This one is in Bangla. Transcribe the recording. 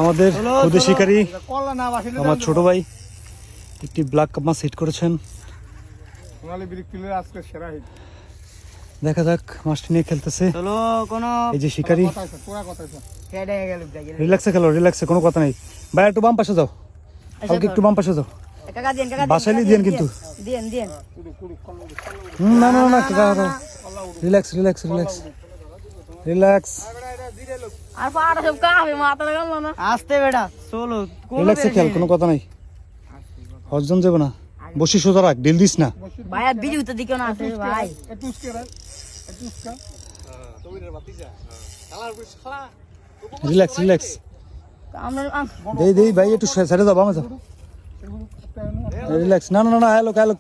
আমাদের খুদে শিকারী আমার ছোট ভাই একটি ব্ল্যাক কাপ মাছ হিট করেছেন। দেখা যাক মাছটি নিয়ে খেলতেছে এই যে শিকারী। রিল্যাক্সে খেলো, রিল্যাক্সে, কোনো কথা নেই। ভাই একটু বাম পাশে যাও, কালকে একটু বাম পাশে যাও, বাসাইলি দিন কিন্তু। না না না, রিল্যাক্স রিল্যাক্স রিল্যাক্স রিল্যাক্স রিল্যাক্সে খেল, কোনো কথা নাই। হজম যাবে না, বসি সোজা রাখ, ডিল দিস না। রিল্যাক্স রিল্যাক্স, দেই দেই ভাই, একটু সাইডে যাও, বামে যাও। রিল্যাক্স, না না না, হ্যালো হ্যালো।